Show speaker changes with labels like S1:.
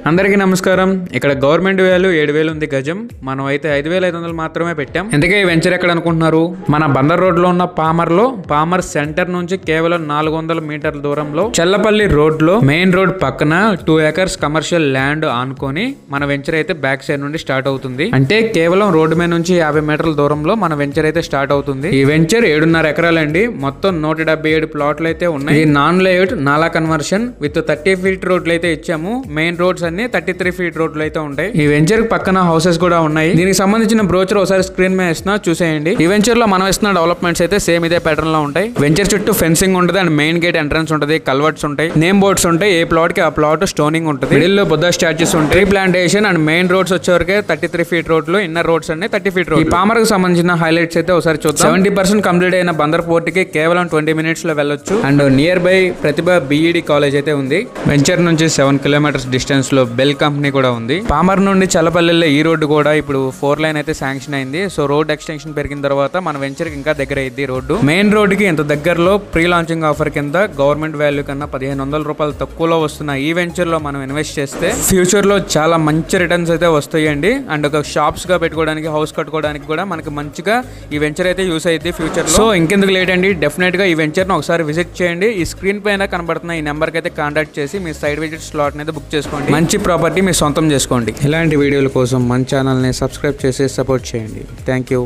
S1: అందరికీ నమస్కారం. ఇక్కడ గవర్నమెంట్ వాల్యూ 7,000 ఉంది గజం. మనం అయితే 5,500 మాత్రమే పెట్టాం. ఎందుకే ఈ వెంచర్ ఎక్కడ అనుకుంటున్నారు? మన బందర్ రోడ్ లో ఉన్న పామర్ సెంటర్ నుంచి కేవలం 400 మీటర్ల దూరంలో చెల్లపల్లి రోడ్ లో మెయిన్ రోడ్ పక్కన 2 acres కమర్షియల్ ల్యాండ్ ఆనుకొని మన వెంచర్ అయితే బ్యాక్ సైడ్ నుండి స్టార్ట్ అవుతుంది. అంటే కేవలం రోడ్డు మీద నుంచి 50 మీటర్ల దూరంలో మన వెంచర్ అయితే స్టార్ట్ అవుతుంది. ఈ వెంచర్ 7.5 ఎకరాలండి. మొత్తం 177 ప్లాట్లు అయితే ఉన్నాయి. ఇది నాన్ లేఅవుట్ నాలా కన్వర్షన్ విత్ 30 ఫీట్ రోడ్లు అయితే ఇచ్చాము. మెయిన్ రోడ్స్ 33 ఫీట్ రోడ్లు అయితే ఉంటాయి. ఈ వెంచర్ పక్కన హౌసెస్ కూడా ఉన్నాయి. దీనికి సంబంధించిన బ్రోచర్ ఒకసారి స్క్రీన్ మీద ఇస్తున్నా, చూసేయండి. ఈ వెంచర్ లో మనం ఇస్తున్న డెవలప్మెంట్స్ అయితే సేమ్ ఇదే ప్యాటర్న్ లో ఉంటాయి. వెంచర్ చుట్టూ ఫెన్సింగ్ ఉంటుంది అండ్ మెయిన్ గేట్ ఎంట్రన్స్ ఉంటుంది, కల్వర్ట్స్ ఉంటాయి, నేమ్ బోర్డ్స్ ఉంటాయి. ఏ ప్లాట్ కి ఆ ప్లాట్ స్టోనింగ్ ఉంటుంది. మిడిల్ లో బుద్ధ స్టాచ్యూస్ ఉంటాయి, tree plantation and main roads వచ్చేవరకే 33 ఫీట్ రోడ్లు, ఇన్నర్ రోడ్స్ అన్ని 30 ఫీట్ రోడ్. ఈ పామర్ కి సంబంధించిన హైలైట్స్ అయితే ఒకసారి చూద్దాం. 70% కంప్లీట్ అయిన బందర్ పోర్ట్ కి కేవలం 20 మినిట్స్ లో వెళ్ళొచ్చు. And nearby Pratibha BEd college అయితే ఉంది. వెంచర్ నుంచి 7 కిలోమీటర్స్ డిస్టెన్స్ లో బెల్ కంపెనీ కూడా ఉంది. పామర్ నుండి చల్లపల్లిలో ఈ రోడ్డు కూడా ఇప్పుడు 4 లైన్ అయితే శాంక్షన్ అయింది. సో రోడ్ ఎక్స్టెన్షన్ పెరిగిన తర్వాత మన వెంచర్ కి ఇంకా దగ్గర అయింది రోడ్డు. మెయిన్ రోడ్ కి ఇంత దగ్గరలో ప్రీ లాంచింగ్ ఆఫర్ కింద గవర్నమెంట్ వాల్యూ కన్నా 1,500 రూపాయలు తక్కువలో వస్తున్న ఈ వెంచర్ లో మనం ఇన్వెస్ట్ చేస్తే ఫ్యూచర్ లో చాలా మంచి రిటర్న్స్ అయితే వస్తాయండి. అండ్ ఒక షాప్స్ గా పెట్టుకోవడానికి, హౌస్ కట్టుకోవడానికి కూడా మనకి మంచిగా ఈ వెంచర్ అయితే యూస్ అయ్యింది ఫ్యూచర్ లో. సో ఇంకెందుకు లేట్ అండి, డెఫినెట్ గా ఈ వెంచర్ ను ఒకసారి విజిట్ చేయండి. ఈ స్క్రీన్ పైన కనబడుతున్న ఈ నెంబర్ కి అయితే కాంటాక్ట్ చేసి మీ సైడ్ విజిట్ స్లాట్ అయితే బుక్ చేసుకోండి. మంచి ప్రాపర్టీ మీ సొంతం చేసుకోండి. ఇలాంటి వీడియోల కోసం మన ఛానల్ని సబ్స్క్రైబ్ చేసి సపోర్ట్ చేయండి. Thank you.